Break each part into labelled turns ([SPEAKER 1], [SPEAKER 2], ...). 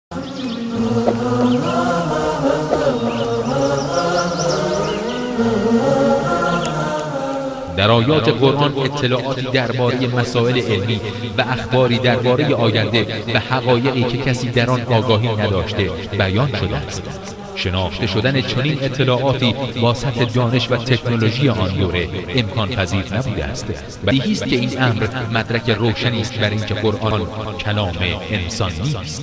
[SPEAKER 1] در آیات قرآن اطلاعاتی درباره مسائل علمی و اخباری درباره آینده و حقایقی که کسی در آن آگاهی نداشته بیان شده است. شناخته شدن چنین اطلاعاتی با سطح دانش و تکنولوژی آن دوره امکان پذیر نبوده است. بدیهی است که این امر مدرک روشنی است بر اینکه قرآن کلام انسان نیست.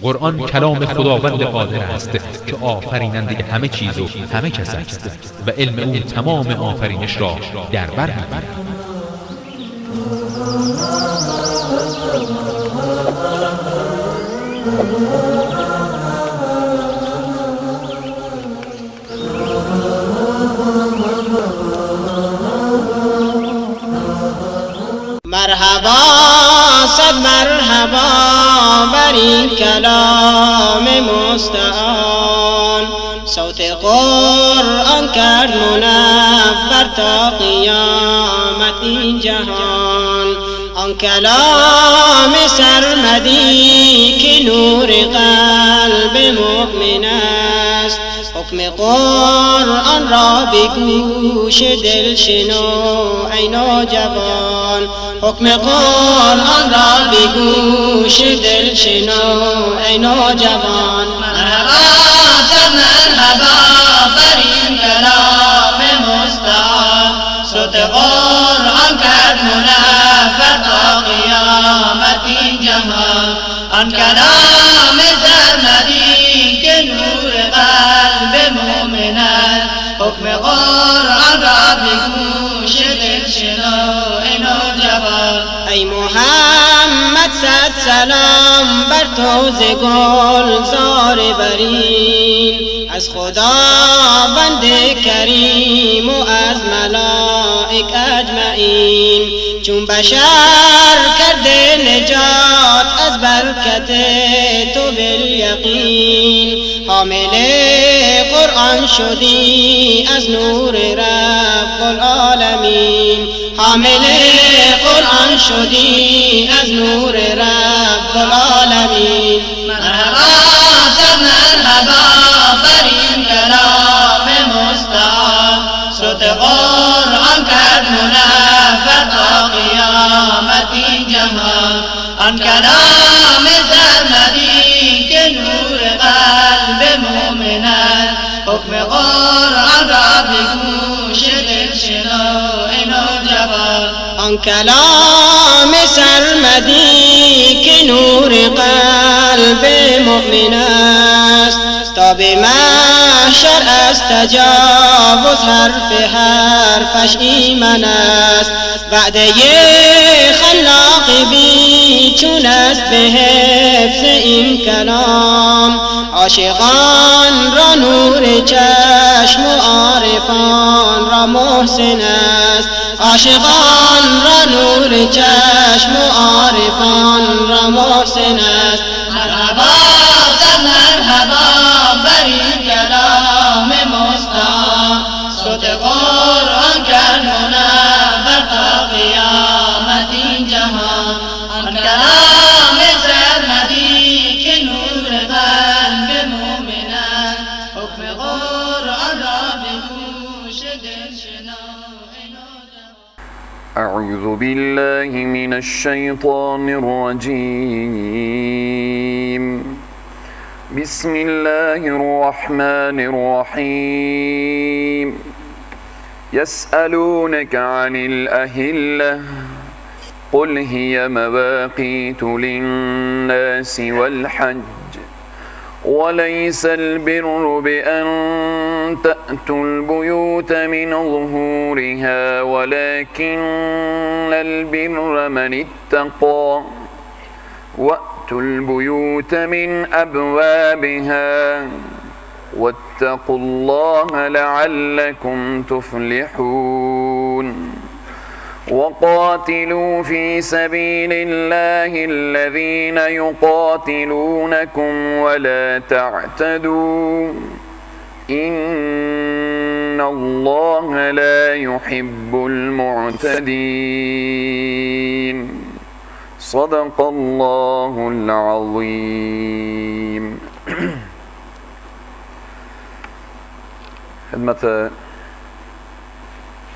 [SPEAKER 1] قرآن کلام خداوند قادر است که آفریننده همه چیز و همه کس است و علم او تمام آفرینش را در بر می‌گیرد.
[SPEAKER 2] مرحبا صد مرحبا بر این کلام مستعان، صوت قرآن کرد منور تا قیامت این جهان. آن کلام سرمدی که نور قلب مؤمن است، حکم قرآن را به گوش دل شنو ای نوجوان. حکم قرآن را به گوش دل شنو ای نوجوان. مرحبا صد مرحبا بر این کلام مستعان، صوت قرآن کرد منور تا قیامت این جهان. آن کلام سرمدی که نور قلب مؤمن است، حکم قرآن را به گوش دل شنو ای نوجوان. ای محمد صد سلام بر تو ز گلزار برین، از خداوند کریم و از ملائک اجمعین. چون بشر کرده نجات از برکت تو بالیقین، حامل قرآن شدی از نور رب العالمین. حامل قرآن شدی از نور رب العالمین. مرحبا صد مرحبا بر این کلام مستعان، صوت قرآن کرد منور تا قیامت این جهان. آن کلام سرمدی که نور قلب مؤمن است، حکم قرآن را به گوش دل شنو ای نوجوان. آن کلام سرمدی که نور قلب مؤمن است، تا به محشر از تجاوز حرفش ایمن است. وعده خلاق بی چون است به حفظ این کلام، عاشقان را نور چشم و عارفان را محسن است. عاشقان را نور چشم و عارفان را محسن است. مرحبا صد مرحبا بر این کلام مستعان، صوت قرآن کرد منور تا قیامت این جهان. آن کلام سرمدی که نور قلب مؤمن است، حکم قرآن را به گوش دل شنو ای نوجوان.
[SPEAKER 3] اعوذ بالله من الشیطان الرجیم. بسم الله الرحمن الرحیم. يسألونك عن الأهلة قل هي مواقيت للناس والحج وليس البر بأن تأتوا البيوت من ظهورها ولكن البر من اتقى وأتوا البيوت من أبوابها واتقوا الله لعلكم تفلحون. وقاتلوا في سبيل الله الذين يقاتلونكم ولا تعتدوا إن الله لا يحب المعتدين. صدق الله العظيم. خدمت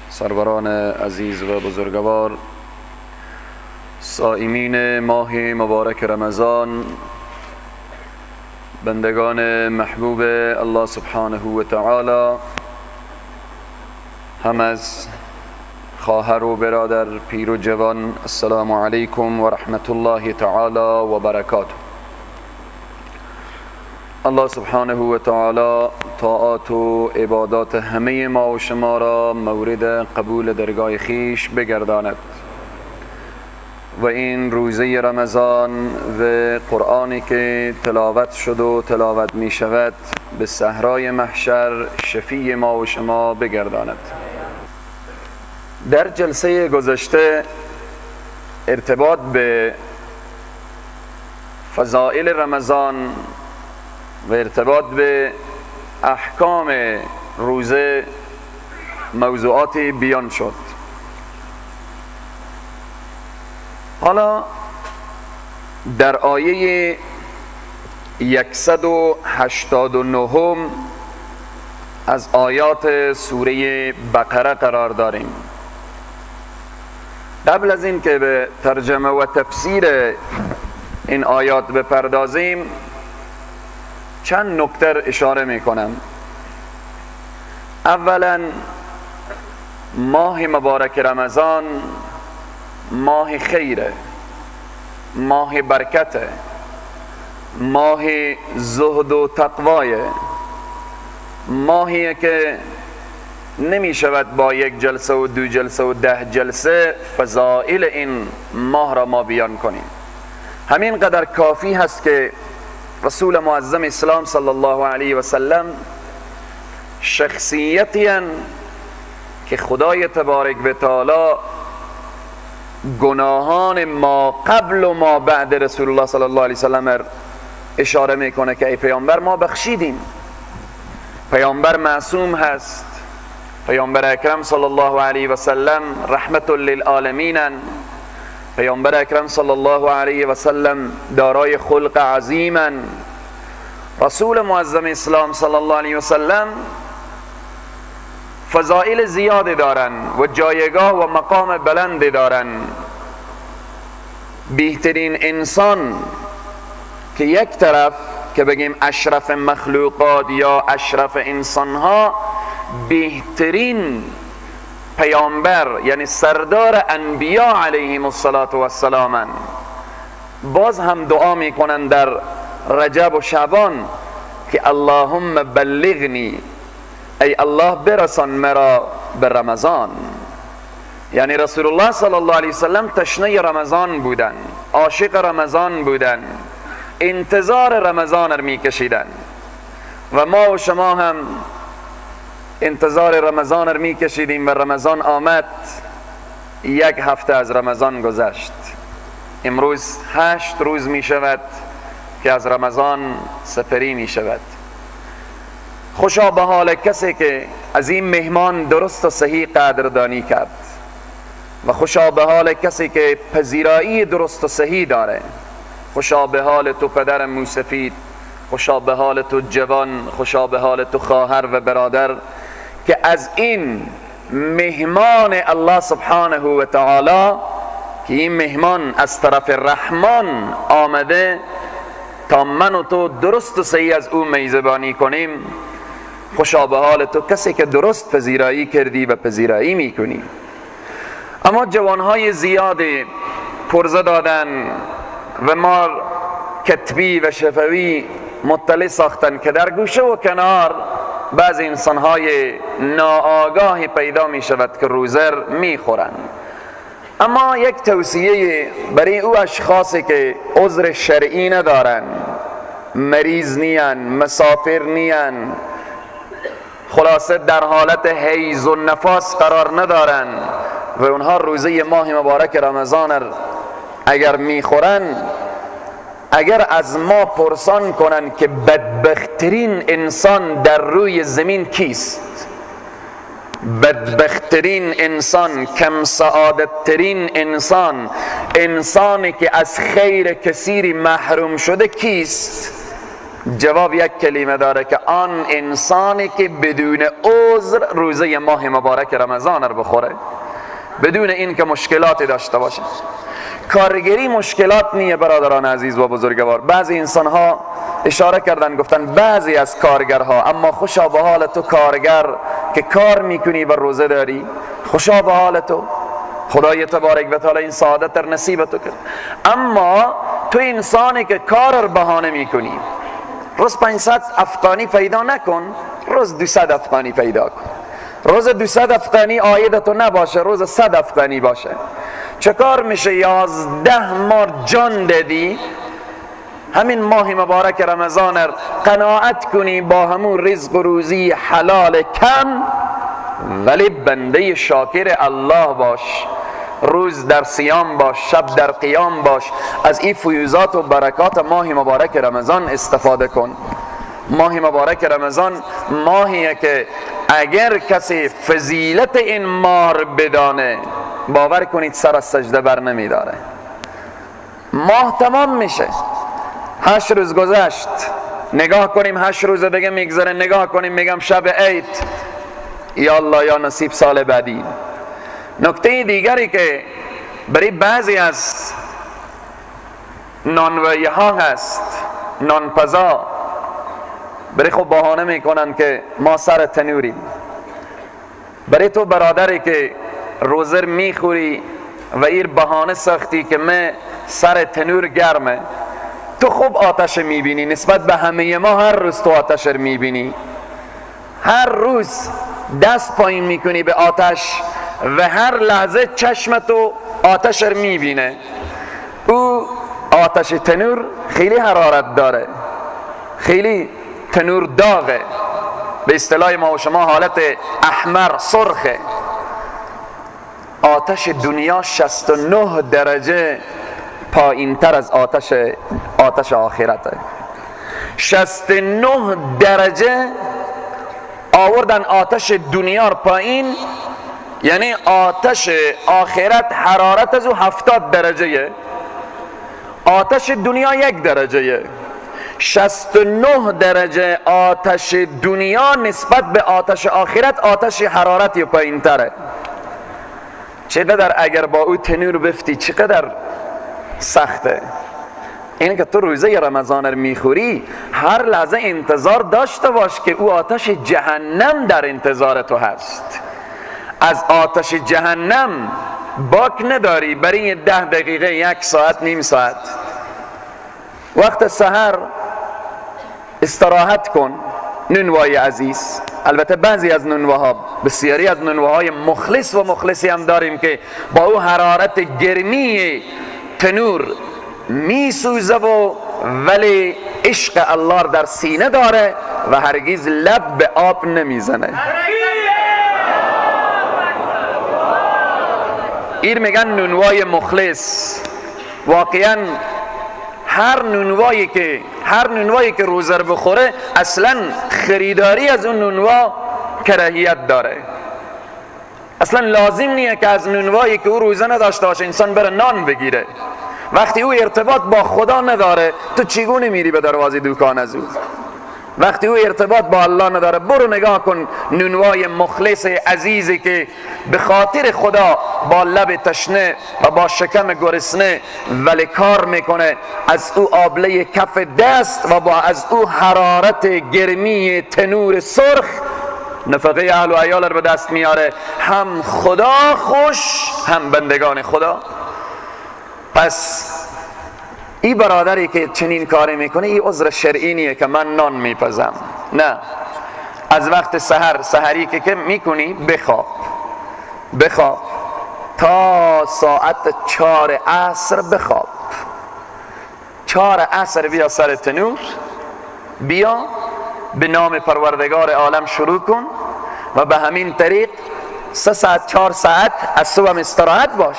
[SPEAKER 3] سروران عزیز و بزرگوار، صائمین ماه مبارک رمضان، بندگان محبوب الله سبحانه و تعالی، هم از خواهر و برادر، پیر و جوان، السلام علیکم و رحمت الله تعالی و برکاته. الله سبحانه و تعالی طاعات و عبادات همه ما و شما را مورد قبول درگاه خیش بگرداند و این روزه رمضان و قرآنی که تلاوت شد و تلاوت می شود به صحرای محشر شفیع ما و شما بگرداند. در جلسه گذشته ارتباط به فضائل رمضان و ارتباط به احکام روزه موضوعاتی بیان شد. حالا در آیه 189 از آیات سوره بقره قرار داریم. قبل از این که به ترجمه و تفسیر این آیات بپردازیم چند نکته اشاره میکنم. اولا ماه مبارک رمضان ماه خیره، ماه برکته، ماه زهد و تقوایه، ماهیه که نمی شود با یک جلسه و دو جلسه و 10 جلسه فضائل این ماه را ما بیان کنیم. همین قدر کافی هست که رسول معظم اسلام صلی الله علیه و سلم شخصیتی که خدای تبارک و تعالی گناهان ما قبل و ما بعد رسول الله صلی الله علیه و سلم اشاره میکنه که ای پیامبر ما بخشیدیم. پیامبر معصوم هست، پیامبر اکرم صلی الله علیه و سلم رحمت للعالمین، پیامبر اکرم صلی الله علیه و سلم دارای خلق عظیم، رسول معظم اسلام صلی الله علیه و سلم فضائل زیادی دارن و جایگاه و مقام بلندی دارن. بهترین انسان که یک طرف که بگیم اشرف مخلوقات یا اشرف انسانها، بهترین پیامبر یعنی سردار انبیا علیهم السلام، باز هم دعا میکنن در رجب و شعبان که اللهم بلغنی، ای الله برسان مرا به رمضان. یعنی رسول الله صلی الله علیه وسلم تشنه رمضان بودن، عاشق رمضان بودن، انتظار رمضان را میکشیدن و ما و شما هم انتظار رمضان را میکشیدیم و رمضان آمد. 1 هفته از رمضان گذشت، امروز 8 روز می شود که از رمضان سپری می شود. خوشا به حال کسی که از این مهمان درست و صحیح قدردانی کرد و خوشا به حال کسی که پذیرایی درست و صحیح داره. خوشا به حال تو پدر موسفید، خوشا به حال تو جوان، خوشا به حال تو خواهر و برادر که از این مهمان الله سبحانه و تعالی، که این مهمان از طرف رحمان آمده تا من و تو درست و صحیح از او میزبانی کنیم. خوشا به حال تو کسی که درست پذیرایی کردی و پذیرایی میکنی. اما جوانهای زیادی پرزه دادن و ما کتبی و شفوی مطلع ساختن که در گوشه و کنار بعض انسانهای ناآگاهی پیدا می شود که روزه میخورن. اما یک توصیه برای او اشخاصی که عذر شرعی ندارن، مریض نیان، مسافر نیان، خلاصه در حالت حیض و نفاس قرار ندارن و اونها روزه ماه مبارک رمضان اگر میخورن، اگر از ما پرسان کنن که بدبخترین انسان در روی زمین کیست، بدبخترین انسان، کم سعادتترین انسان، انسانی که از خیر کثیری محروم شده کیست، جواب یک کلمه داره که آن انسانی که بدون عذر روزه ماه مبارک رمضان رو بخوره، بدون این که مشکلاتی داشته باشه. کارگری مشکلات نیه برادران عزیز و بزرگوار. بعضی انسان ها اشاره کردن گفتن بعضی از کارگرها، اما خوشا به حال تو کارگر که کار میکنی و روزه داری، خوشا به حال تو، خدای تبارک و تعالی این سعادت در نصیب تو کرد. اما تو انسانی که کار رو بهانه میکنی، روز 500 افغانی پیدا نکن، روز 200 افغانی پیدا کن. روز 200 افغانی عاید تو نباشه، روز 100 افغانی باشه. چه کار میشه 11 ماه جان دادی، همین ماه مبارک رمضان قناعت کنی با همون رزق و روزی حلال کم، ولی بنده شاکر الله باش، روز در صیام باش، شب در قیام باش، از این فیوزات و برکات ماه مبارک رمضان استفاده کن. ماه مبارک رمضان ماهیه که اگر کسی فضیلت این ماه بدانه، باور کنید سر از سجده بر نمیداره. ماه تمام میشه، 8 روز گذشت، نگاه کنیم 8 روز دیگه میگذره، نگاه کنیم میگم شب عید، یا الله یا نصیب سال بعدی. نکته دیگری که برای بعضی از نانوایی ها هست، نانپزا، برای خب بهانه میکنن که ما سر تنوریم. برای تو برادری که روزر میخوری و ایر بهانه ساختی که من سر تنور گرمه، تو خوب آتش میبینی، نسبت به همه ما هر روز تو آتش میبینی، هر روز دست پایین میکنی به آتش و هر لحظه چشمتو آتش میبینه. او آتش تنور خیلی حرارت داره، خیلی تنور داغه، به اصطلاح ما و شما حالت احمر سرخه. آتش دنیا 69 درجه پایین تر از آتش آخرته. 69 درجه آوردن آتش دنیا پایین، یعنی آتش آخرت حرارت از او 70 درجه، آتش دنیا 1 درجه. 69 درجه آتش دنیا نسبت به آتش آخرت آتش حرارتی پایین تره. چقدر اگر با او تنور بفتی چقدر سخته. این که تو روزه رمضان رو میخوری، هر لحظه انتظار داشته باش که او آتش جهنم در انتظار تو هست. از آتش جهنم باک نداری برای 10 دقیقه، 1 ساعت، نیم ساعت. وقت سحر استراحت کن. نونوای عزیز، البته بعضی از نونواها، بسیاری از نونواهای مخلص و مخلصی هم داریم که با او حرارت گرمی تنور می سوزه و ولی عشق الله در سینه داره و هرگز لب به آب نمیزنه. این میگن نونوای مخلص. واقعا هر نونوایی که روزه رو بخوره اصلا خریداری از اون نونوا کراهیت داره. اصلا لازم نیه که از نونوایی که او روزه نداشته باشه انسان بره نان بگیره. وقتی او ارتباط با خدا نداره، تو چگونه میری به دروازه دکان از او؟ وقتی او ارتباط با الله نداره، برو نگاه کن نونوای مخلص عزیزی که به خاطر خدا با لب تشنه و با شکم گرسنه ولی کار میکنه، از او آبله کف دست و با از او حرارت گرمی تنور سرخ نفقه اهل و عیال رو به دست میاره. هم خدا خوش، هم بندگان خدا. پس این برادری که چنین کاری میکنه، این عذر شرعی نیه که من نان میپزم. نه، از وقت سحری که میکنی بخواب تا ساعت 4 عصر بخواب. 4 عصر بیا سر تنور، بیا به نام پروردگار عالم شروع کن و به همین طریق 3 ساعت 4 ساعت از صبح استراحت باش،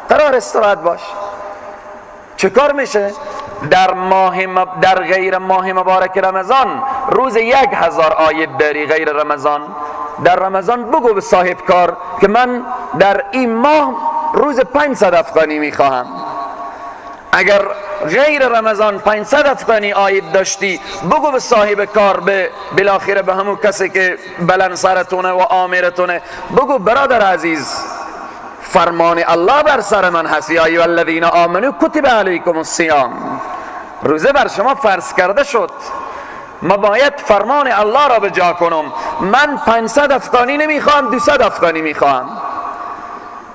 [SPEAKER 3] قرار استراحت باش. چه کار میشه؟ در غیر ماه مبارک رمضان روز 1000 آیت داری غیر رمضان. در رمضان بگو به صاحب کار که من در این ماه روز 500 افغانی میخواهم. اگر غیر رمضان 500 افغانی عاید داشتی بگو به صاحب کار، به بالاخره به همون کسی که بلند سرتونه و آمرتونه، بگو برادر عزیز فرمان الله بر سر من هست، یا ایها الذین آمنوا کتب علیکم الصیام، روزه بر شما فرض کرده شد، ما باید فرمان الله را به جا کنم. من 500 افغانی نمیخوام، 200 افغانی میخوام.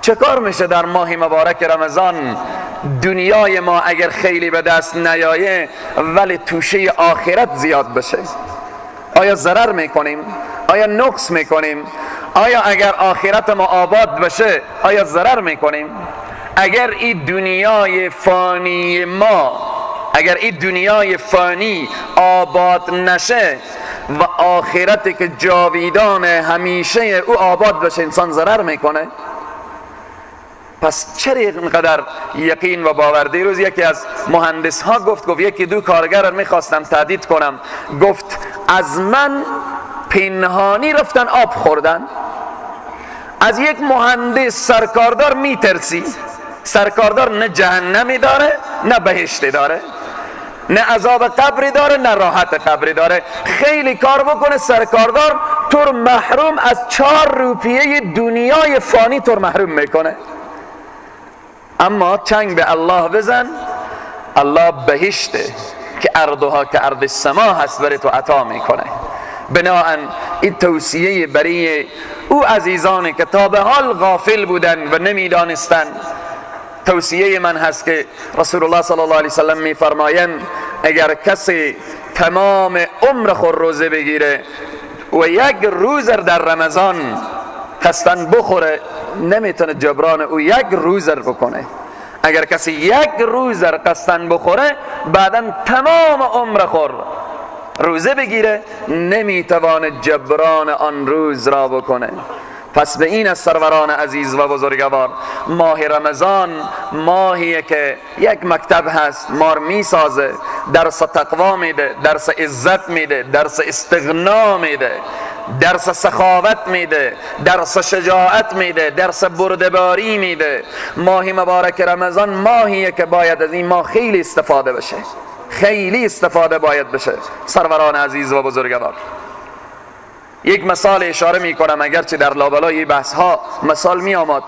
[SPEAKER 3] چه کار میشه در ماه مبارک رمضان دنیای ما اگر خیلی به دست نیایه ولی توشه آخرت زیاد بشه؟ آیا ضرر میکنیم؟ آیا نقص میکنیم؟ آیا اگر آخرت ما آباد بشه آیا ضرر میکنیم؟ اگر این دنیای فانی ما، اگر این دنیای فانی آباد نشه و آخرت که جاویدان همیشه او آباد بشه، انسان ضرر میکنه؟ پس چرا اینقدر یقین و باور؟ دیروز یکی از مهندس ها گفت یکی دو کارگر رو میخواستم تهدید کنم، گفت از من پنهانی رفتن آب خوردن. از یک مهندس سرکاردار میترسی؟ سرکاردار نه جهنمی داره نه بهشتی داره، نه عذاب قبری داره نه راحت قبری داره. خیلی کار بکنه سرکاردار تو محروم از 4 روپیه دنیای فانی تو محروم میکنه. اما چنگ به الله بزن، الله بهشته که ارضها که ارض السما هست برای تو عطا میکنه. بناهن این توصیه برای او عزیزانی که تا به حال غافل بودن و نمیدانستن، توصیه من هست که رسول الله صلی الله علیه وسلم میفرمایند اگر کسی تمام عمر خود روزه بگیره و یک روز در رمضان قصدن بخوره، نمیتونه جبران او یک روز بکنه. اگر کسی یک روز قصدن بخوره بعدا تمام عمر خود روزه بگیره نمیتوانه جبران آن روز را بکنه. پس به این از سروران عزیز و بزرگوار، ماه رمضان ماهیه که یک مکتب هست، مار میسازه، درس تقوا میده، درس عزت میده، درس استغنا میده، درس سخاوت میده، درس شجاعت میده، درس بردباری میده. ماه مبارک رمضان ماهیه که باید از این ماه خیلی استفاده بشه، خیلی استفاده باید بشه. سروران عزیز و بزرگوار، یک مثال اشاره می کنم، اگرچه در لابلای بحث ها مثال می آمد،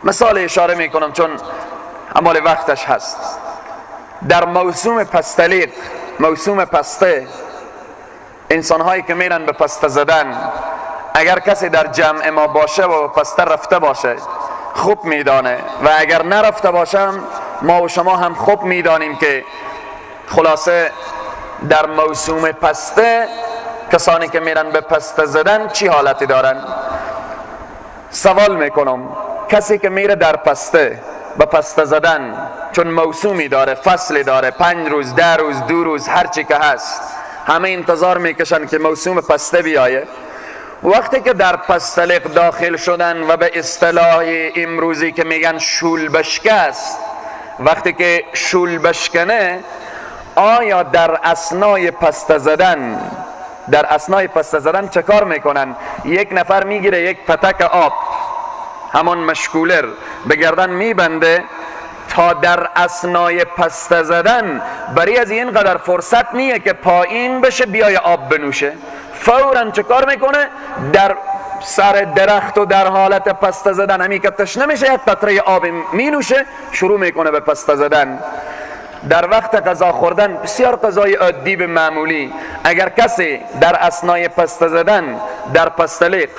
[SPEAKER 3] مثال اشاره می کنم چون عمال وقتش هست. در موسم پستلیق، موسم پسته، انسان هایی که میرن به پسته زدن، اگر کسی در جمع ما باشه و پسته رفته باشه خوب میدانه، و اگر نرفته باشه ما و شما هم خوب میدانیم که خلاصه در موسم پسته کسانی که میرن به پسته زدن چی حالتی دارن. سوال میکنم کسی که میره در پسته به پسته زدن، چون موسومی داره، فصلی داره، 5 روز، 10 روز، 2 روز، هر چی که هست، همه انتظار میکشن که موسم پسته بیایه. وقتی که در پستلیق داخل شدن و به اصطلاح امروزی که میگن شول بشکه است، وقتی که شول بشکنه، آیا در اثنای پسته زدن، در اثنای پسته زدن چه کار میکنن؟ یک نفر میگیره یک پتک آب، همون مشکولر، به گردن میبنده تا در اثنای پسته زدن برای از اینقدر فرصت نیه که پایین بشه بیای آب بنوشه. فوراً چه کار میکنه؟ در سر درخت و در حالت پسته زدن، همین که تشنه میشه یک قطره آب مینوشه، شروع میکنه به پسته زدن. در وقت غذا خوردن بسیار غذای عادی به معمولی، اگر کسی در اثنای پسته زدن در پستلیق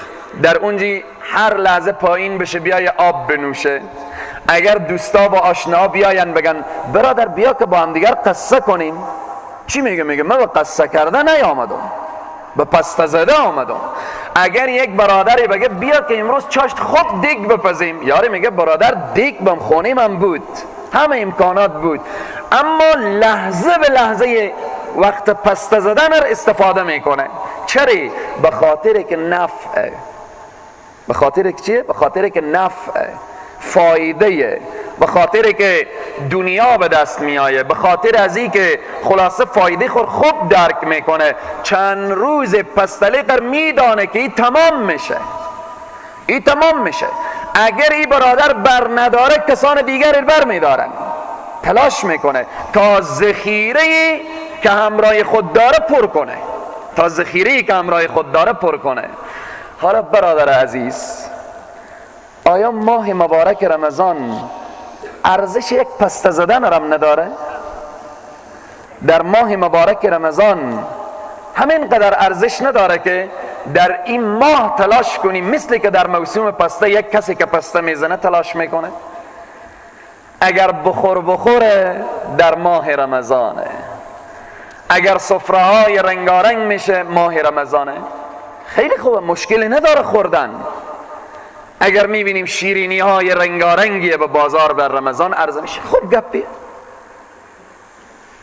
[SPEAKER 3] در اونجی هر لحظه پایین بشه بیای آب بنوشه، اگر دوستا و آشنا بیاین بگن برادر بیا که با هم دیگر قصه کنیم، چی میگه؟ میگه من به قصه کردن نیامدم، به پسته زده آمدم. اگر یک برادری بگه بیا که امروز چاشت خوب دیگ بپزیم، یاری میگه برادر دیگ بم خونه من بود، همه امکانات بود، اما لحظه به لحظه وقت پسته زدن را استفاده میکنه. چرا؟ به خاطر که نفعه. به خاطر که چیه؟ به خاطر که نفعه، فایده، به خاطر که دنیا به دست میآیه، به خاطر از این که خلاصه فایده خود خوب درک میکنه. چند روز پستلیق میدانه که این تمام میشه، این تمام میشه. اگر این برادر بر نداره کسان دیگر بر میدارن. تلاش میکنه تا ذخیره که همراه خود داره پر کنه، تا ذخیره که همراه خود داره پر کنه. حالا برادر عزیز، آیا ماه مبارک رمضان ارزش یک پسته زدن رم نداره؟ در ماه مبارک رمضان همین قدر ارزش نداره که در این ماه تلاش کنیم مثل که در موسم پسته یک کسی که پسته میزنه تلاش میکنه؟ اگر بخوره در ماه رمضانه، اگر سفره های رنگارنگ میشه ماه رمضانه، خیلی خوبه، مشکلی نداره خوردن. اگر میبینیم شیرینی های رنگارنگی به بازار در رمضان عرضه میشه، خوب گپیه.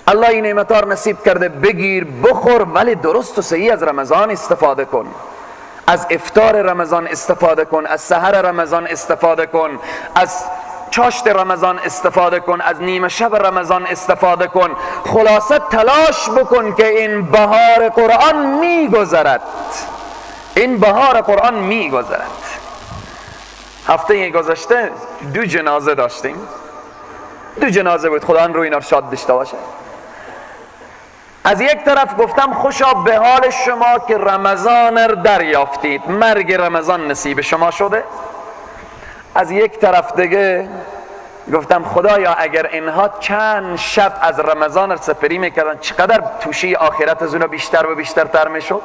[SPEAKER 3] الله این نعمتار نصیب کرده، بگیر بخور، ولی درست و صحیح از رمضان استفاده کن. از افطار رمضان استفاده کن، از سحر رمضان استفاده کن، از چاشت رمضان استفاده کن، از نیمه شب رمضان استفاده کن. خلاصه تلاش بکن که این بهار قرآن میگذرد، این بهار قرآن میگذرد. هفته گذشته 2 جنازه داشتیم، 2 جنازه بود، خدا روی اینا شاد داشته باشه. از یک طرف گفتم خوشا به حال شما که رمضان را دریافتید، مرگ رمضان نصیب شما شده. از یک طرف دیگه گفتم خدایا اگر اینها چند شب از رمضان را سپری میکردن چقدر توشی آخرت از اونا بیشتر و بیشتر میشد.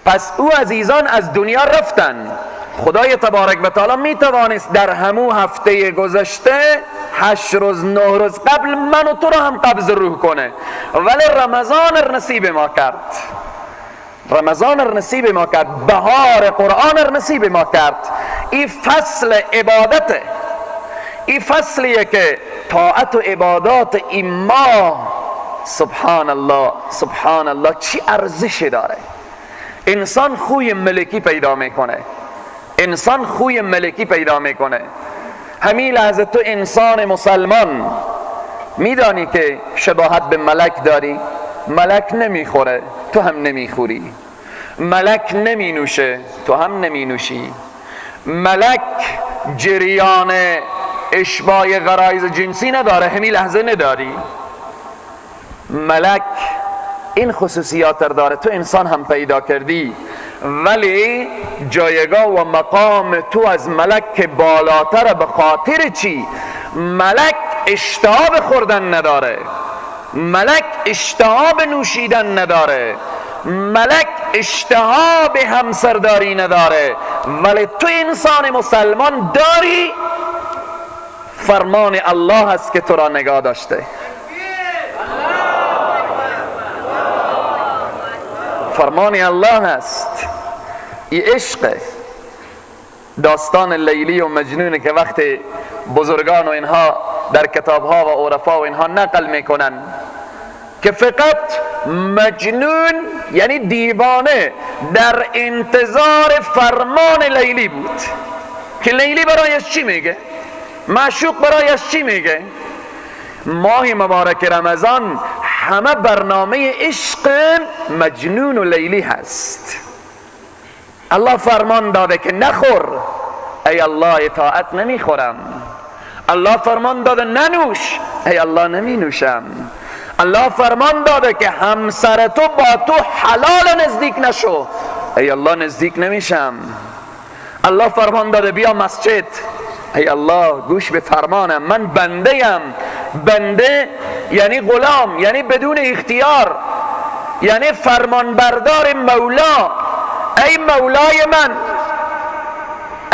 [SPEAKER 3] پس او عزیزان از دنیا رفتن. خدای تبارک و تعالی میتوانست در همو هفته گذشته 8 روز 9 روز قبل من و تو رو هم قبض روح کنه، ولی رمضان را نصیب ما کرد، رمضان را نصیب ما کرد، بهار قرآن را نصیب ما کرد. این فصل عبادته، این فصلیه که طاعت و عبادات این ماه سبحان الله سبحان الله چی ارزشی داره. انسان خوی ملکی پیدا میکنه، انسان خوی ملکی پیدا میکنه. همین لحظه تو انسان مسلمان میدانی که شباهت به ملک داری. ملک نمیخوره تو هم نمیخوری، ملک نمی نوشه تو هم نمی نوشی، ملک جریان اشباع غرایز جنسی نداره، همین لحظه نداری. ملک این خصوصیات داره، تو انسان هم پیدا کردی، ولی جایگاه و مقام تو از ملک بالاتر. به خاطر چی؟ ملک اشتها به خوردن نداره، ملک اشتها به نوشیدن نداره، ملک اشتها به همسرداری نداره، ولی تو انسان مسلمان داری. فرمان الله است که تو را نگاه داشته، فرمان الله است. این عشق داستان لیلی و مجنون که وقتی بزرگان و اینها در کتابها و عرفا و اینها نقل میکنن که فقط مجنون یعنی دیوانه در انتظار فرمان لیلی بود که لیلی برایش چی میگه، معشوق برایش چی میگه. ماه مبارک رمضان همه برنامه عشق مجنون و لیلی هست. الله فرمان داده که نخور، ای الله اطاعت نمیخورم. الله فرمان داده ننوش، ای الله نمی نوشم. الله فرمان داده که همسر تو با تو حلال نزدیک نشو، ای الله نزدیک نمیشم. الله فرمان داده بیا مسجد، ای الله گوش به فرمانم، من بنده ام. بنده یعنی غلام، یعنی بدون اختیار، یعنی فرمان بردار مولا. ای مولای من،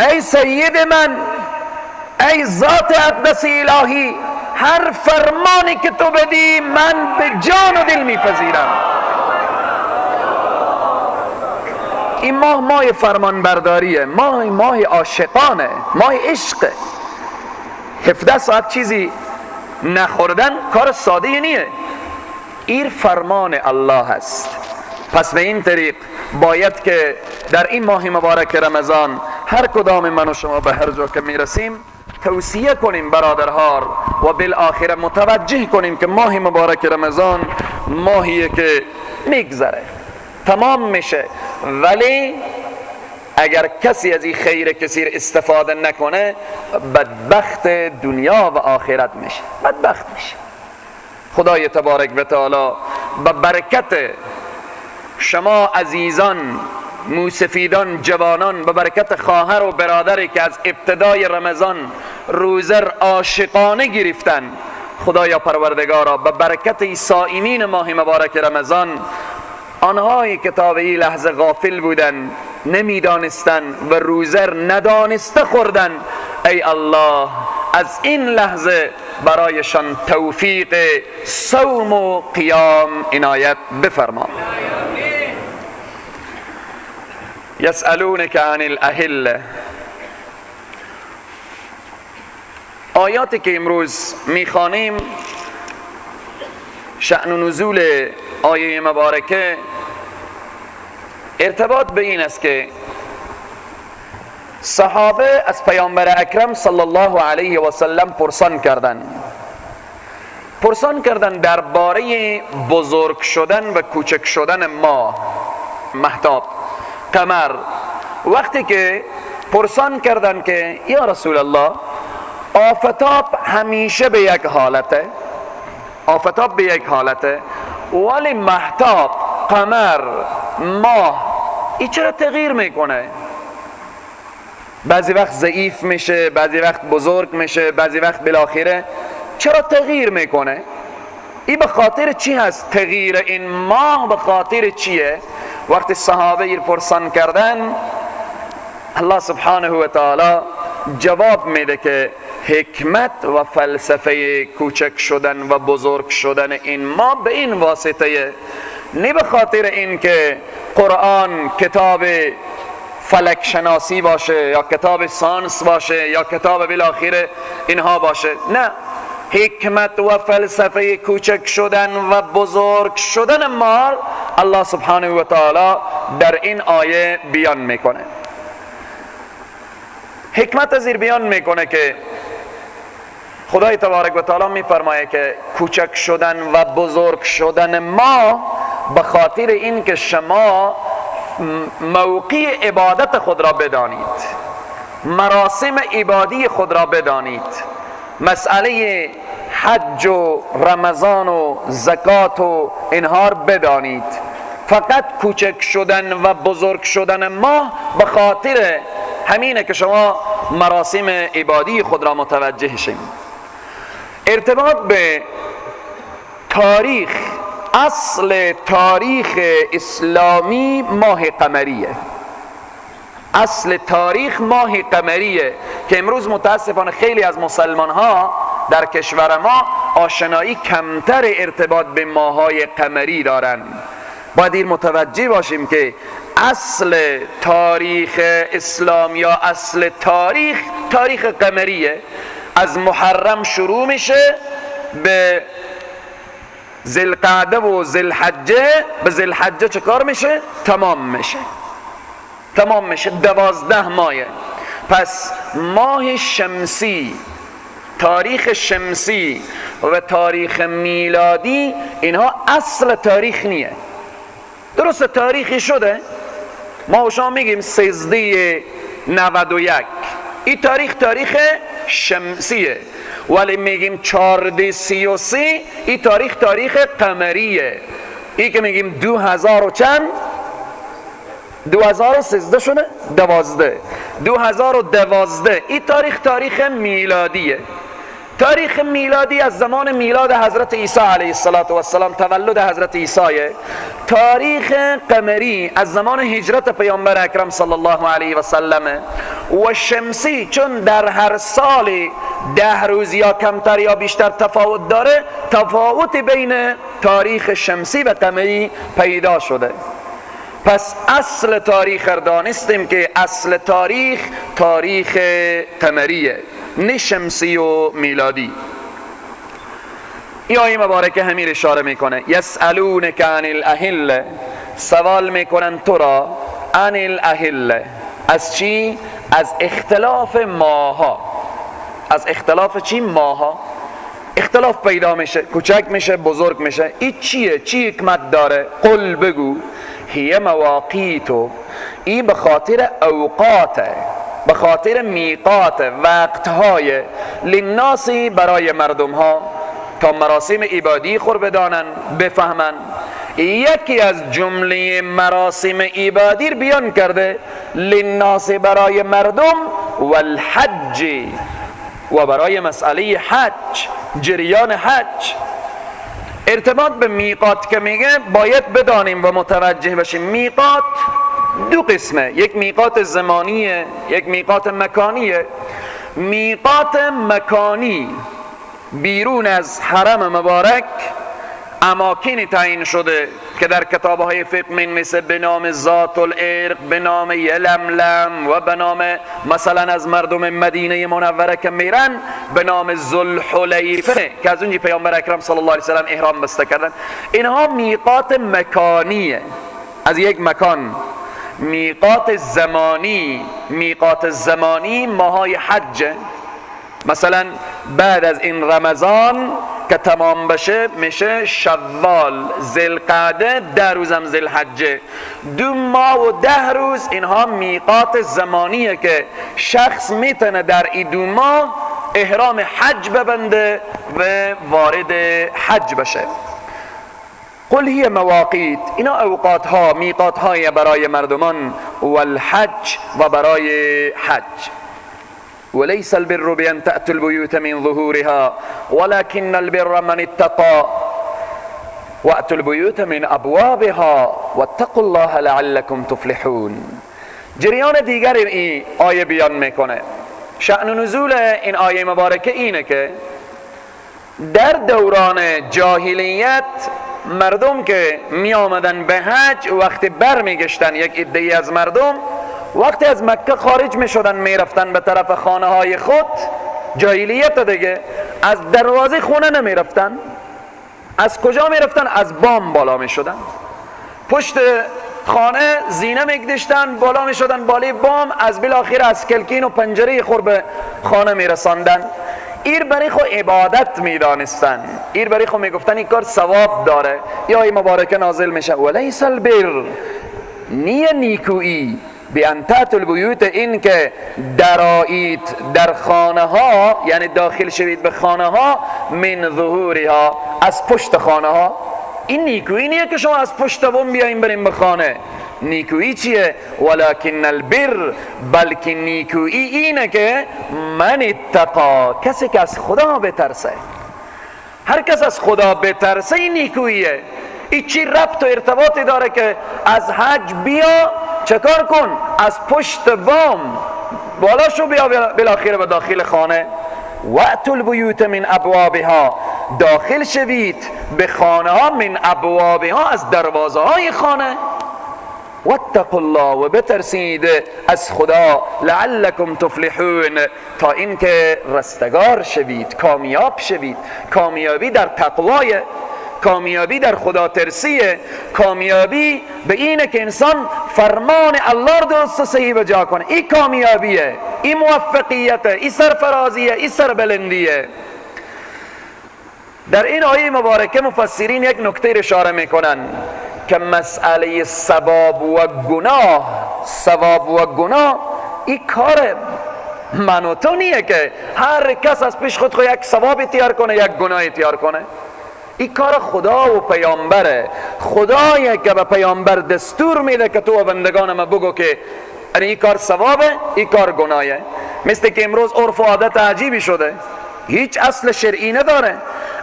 [SPEAKER 3] ای سید من، ای ذات اقدس الهی، هر فرمانی که تو بدی من به جان و دل میپذیرم. این ماه فرمان برداریه، ماه عاشقانه، ماه عشقه. 17 ساعت چیزی نخوردن کار ساده نیه، این فرمان الله هست. پس به این طریق باید که در این ماه مبارک رمضان هر کدام من و شما به هر جا که میرسیم توصیه کنیم برادرها و بالآخره متوجه کنیم که ماه مبارک رمضان ماهیه که میگذره، تمام میشه، ولی اگر کسی از این خیر کثیر استفاده نکنه بدبخت دنیا و آخرت میشه، بدبخت میشه. خدای تبارک و تعالی به برکت شما عزیزان موسفیدان جوانان، به برکت خواهر و برادری که از ابتدای رمضان روزه عاشقانه گرفتن، خدایا پروردگارا به برکت صائمین ماه مبارک رمضان، آنهایی که تا به این لحظه غافل بودن نمیدانستن و روزه ندانسته خوردن، ای الله از این لحظه برایشان توفیق صوم و قیام عنایت بفرما. یسألونک عن الاهله، آیاتی که امروز میخوانیم شأن و نزول آیه مبارکه ارتباط به این است که صحابه از پیامبر اکرم صلی الله علیه و سلم پرسان کردن درباره بزرگ شدن و کوچک شدن ماه، مهتاب، قمر. وقتی که پرسان کردن که یا رسول الله آفتاب همیشه به یک حالته، آفتاب به یک حالته، ولی مهتاب، قمر، ماه این چرا تغییر میکنه؟ بعضی وقت ضعیف میشه، بعضی وقت بزرگ میشه، بعضی وقت بالاخره چرا تغییر میکنه؟ این به خاطر چی هست؟ تغییر این ماه به خاطر چیه؟ وقتی صحابه پرسان کردن الله سبحانه و تعالی جواب میده که حکمت و فلسفه کوچک شدن و بزرگ شدن این ماه به این واسطه، نه به خاطر این که قرآن کتاب فلک شناسی باشه یا کتاب ساینس باشه یا کتاب بالاخره اینها باشه، نه، حکمت و فلسفه کوچک شدن و بزرگ شدن مال الله سبحانه و تعالی در این آیه بیان میکنه. حکمت از این بیان میکنه که خدای تبارک و تعالی میفرمایه که کوچک شدن و بزرگ شدن ما به خاطر این که شما موقع عبادت خود را بدانید، مراسم عبادی خود را بدانید، مسئله حج و رمضان و زکات و اینها بدانید. فقط کوچک شدن و بزرگ شدن ما به خاطر همینه که شما مراسم عبادی خود را متوجه شید. ارتباط به تاریخ، اصل تاریخ اسلامی ماه قمریه، اصل تاریخ ماه قمریه که امروز متاسفانه خیلی از مسلمان ها در کشور ما آشنایی کمتر ارتباط به ماهای قمری دارن. باید این متوجه باشیم که اصل تاریخ اسلام یا اصل تاریخ قمریه. از محرم شروع میشه به ذوالقعده و ذوالحجه، به ذوالحجه چه کار میشه؟ تمام میشه 12 ماهه. پس ماه شمسی، تاریخ شمسی و تاریخ میلادی اینها اصل تاریخ نیه. درست تاریخی شده، ما و شما میگیم 1391 این تاریخ شمسیه، ولی میگیم 1433 این تاریخ قمریه. این که میگیم 2000 و چند 2013 شده 2012 این تاریخ میلادیه. تاریخ میلادی از زمان میلاد حضرت عیسی علیه السلام، تولد حضرت عیسیه. تاریخ قمری از زمان هجرت پیامبر اکرم صلی الله علیه و سلم. و شمسی چون در هر سال 10 روز یا کمتر یا بیشتر تفاوت داره، تفاوت بین تاریخ شمسی و قمری پیدا شده. پس اصل تاریخ را دانستیم که اصل تاریخ قمریه، نه شمسی و میلادی. این آیه مبارکه همین اشاره میکنه. یسألونک عن الاهله، سوال میکنن تو را عن الاهله، از چی؟ از اختلاف ماها. از اختلاف چی؟ ماها. اختلاف پیدا میشه، کوچک میشه، بزرگ میشه. این چیه؟ چی حکمت داره؟ قل بگو هی مواقیتو، این به خاطر اوقات، به خاطر میقات، وقتهای للناسی برای مردم ها تا مراسم عبادی خور بدانن بفهمن. یکی از جمله مراسم عبادی بیان کرده للناس برای مردم و الحج و برای مسئله حج، جریان حج. ارتباط به میقات که میگه باید بدانیم و متوجه بشیم میقات دو قسمه، یک میقات زمانیه، یک میقات مکانیه. میقات مکانی بیرون از حرم مبارک اماکنی تعیین شده که در کتاب‌های فقه مثل به نام ذات العرق، به نام یلملم و به نام مثلا از مردم مدینه منوره که میرن به نام ذوالحلیفه که از اونجا پیامبر اکرم صلی الله علیه و سلم احرام بسته کردن. اینها میقات مکانیه، از یک مکان. میقات زمانی، میقات زمانی ماهای حجه. مثلا بعد از این رمضان که تمام بشه میشه شوال، ذوالقعده، 10 روزم ذوالحجه، 2 ماه و 10 روز. اینها میقات زمانیه که شخص میتونه در این 2 ماه احرام حج ببنده و وارد حج بشه. قل هی مواقیت، اینا اوقات ها، میقات های برای مردمان و الحج و برای حج. وليس البر بأن تأتوا البيوت من ظهورها ولكن البر من اتقى وأتوا البيوت من أبوابها واتقوا الله لعلكم تفلحون. جریان دیگر این آیه بیان میکنه. شأن نزول این آیه مبارکه اینه که در دوران جاهلیت مردم که می آمدن به حج وقتی بر می گشتن، یک عده‌ای از مردم وقتی از مکه خارج می شدن می رفتن به طرف خانه های خود، جاهلیت دیگه، از دروازه خونه نمی رفتن. از کجا می رفتن؟ از بام بالا می شدن، پشت خانه زینه می گذاشتن، بالا می شدن بالای بام، از بالاخره از کلکین و پنجره خور به خانه می رساندن. ایر برای خود عبادت می دانستن، ایر برای خود می گفتن این کار ثواب داره. یا این مبارکه نازل میشه ولیس البر، نیه نیکویی، بأن تأتوا البیوت، این که درآیید در خانه ها، یعنی داخل شوید به خانه ها، من ظهورها، از پشت خانه ها. این نیکویی نیه که شما از پشت بوم بیاییم بریم به خانه. نیکویی چیه؟ ولکن البر، بلکه نیکویی اینه که من اتقا، کسی که از خدا بترسه. هر کس از خدا بترسه این نیکوییه. این چی ربط و ارتباطی داره که از حج بیا چکار کن؟ از پشت بام بالا شو بیا بالاخره به داخل خانه. واتوا البیوت من ابوابها، داخل شوید به خانه ها، من ابوابها، از دروازه های خانه. واتقوا الله، و بترسید از خدا، لعلکم تفلحون، تا اینکه رستگار شوید، کامیاب شوید. کامیابی در تقوای، کامیابی در خدا ترسیه، کامیابی به اینه که انسان فرمان الله رو درست و صحیح بجا کنه. این کامیابیه، این موفقیته، این سرفرازیه، این سربلندیه. در این آیه مبارکه مفسرین یک نکته اشاره میکنن که مسئله ثواب و گناه، ثواب و گناه این کار من و تو نیه که هر کس از پیش خود یک ثواب تیار کنه، یک گناه تیار کنه. این کار خدا و پیامبره. خدایه که به پیامبر دستور میده که تو و بندگان ما بگو که این کار ثوابه، این کار گناهه. مثل که امروز عرف و عادت عجیبی شده، هیچ اصل شرعی نداره.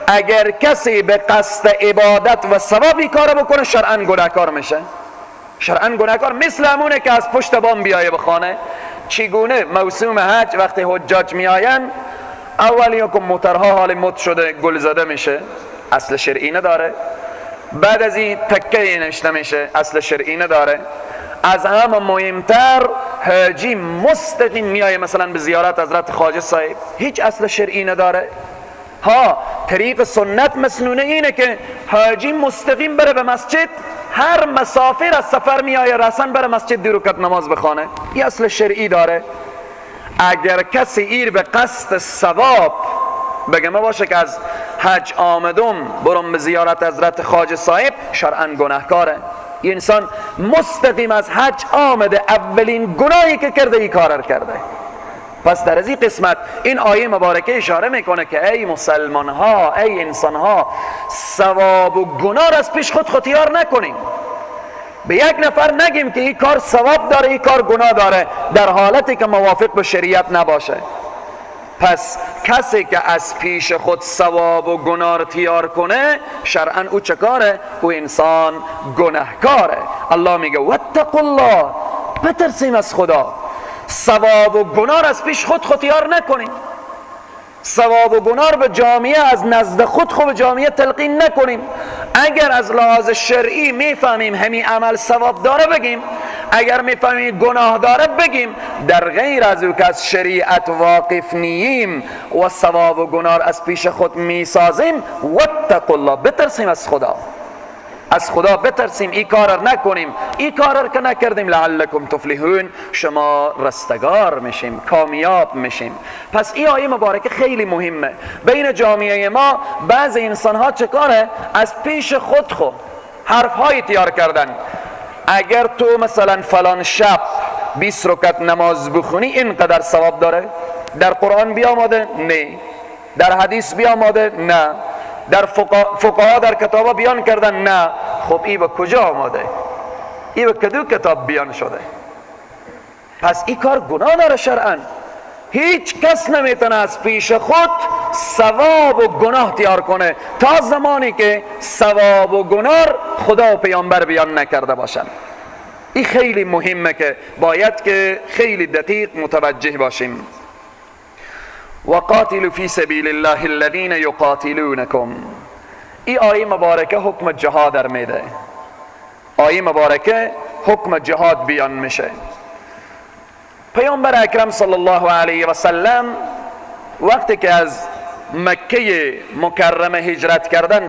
[SPEAKER 3] اگر کسی به قصد عبادت و ثواب این کار بکنه شرعاً گناهکار میشه. شرعاً گناهکار مثل همونه که از پشت بام بیایه به خانه. چگونه موسم حج وقتی حجاج میآین اولی که موترها حال مد شده گل زده میشه، اصل شرعی نداره. بعد از این تکه نشته میشه، اصل شرعی نداره. از همه مهمتر حاجی مستقیم میایه مثلا به زیارت حضرت خواجه صاحب، هیچ اصل شرعی نداره. ها طریق سنت مسنونه اینه که حاجی مستقیم بره به مسجد، هر مسافر از سفر میایه رسن بره مسجد 2 رکعت نماز بخونه، این اصل شرعی داره. اگر کسی ایر به قصد ثواب بگه ما باشه که از حج آمدم برم به زیارت حضرت خواجه صاحب، شرعاً گناهکاره. این انسان مستقیم از حج آمده، اولین گناهی که کرده این کار کرده. پس در از این قسمت این آیه مبارکه اشاره میکنه که ای مسلمان ها، ای انسان ها، ثواب و گناه از پیش خود اختیار نکنیم. به یک نفر نگیم که این کار ثواب داره این کار گناه داره در حالتی که موافق به شریعت نباشه. پس کسی که از پیش خود ثواب و گناه اختیار کنه شرعاً او چه کاره؟ او انسان گناهکاره. الله میگه واتقوا الله، بترسیم از خدا، ثواب و گناه از پیش خود اختیار نکنیم. ثواب و گناه به جامعه از نزد خود به جامعه تلقین نکنیم. اگر از لحاظ شرعی میفهمیم همین عمل ثواب داره بگیم، اگر میفهمیم گناه داره بگیم. در غیر از او که از شریعت واقف نیم و ثواب و گناه از پیش خود میسازیم، واتقوا الله، بترسیم از خدا، از خدا بترسیم، این کار نکنیم. این کار که نکردیم لعلکم تفلحون، شما رستگار میشیم، کامیاب میشیم. پس این آیه مبارکه خیلی مهمه. بین جامعه ما بعض انسان ها چه کاره؟ از پیش خود حرف های تیار کردن. اگر تو مثلا فلان شب 20 رکعت نماز بخونی اینقدر ثواب داره. در قرآن بیامده؟ نه. در حدیث بیامده؟ نه. در فقها در کتابا بیان کردن؟ نه. خب این به کجا آمده؟ این به کدو کتاب بیان شده؟ پس این کار گناه داره شرعاً. هیچ کس نمیتونه از پیش خود ثواب و گناه تیار کنه تا زمانی که ثواب و گناه خدا و پیامبر بیان نکرده باشن. این خیلی مهمه که باید که خیلی دقیق متوجه باشیم. وقاتلوا فی سبیل الله الذین یقاتلونکم. این آیه مبارکه حکم جهاد در میده. آیه مبارکه حکم جهاد بیان میشه. پیامبر اکرم صلی الله علیه و سلم وقتی که از مکه مکرمه هجرت کردن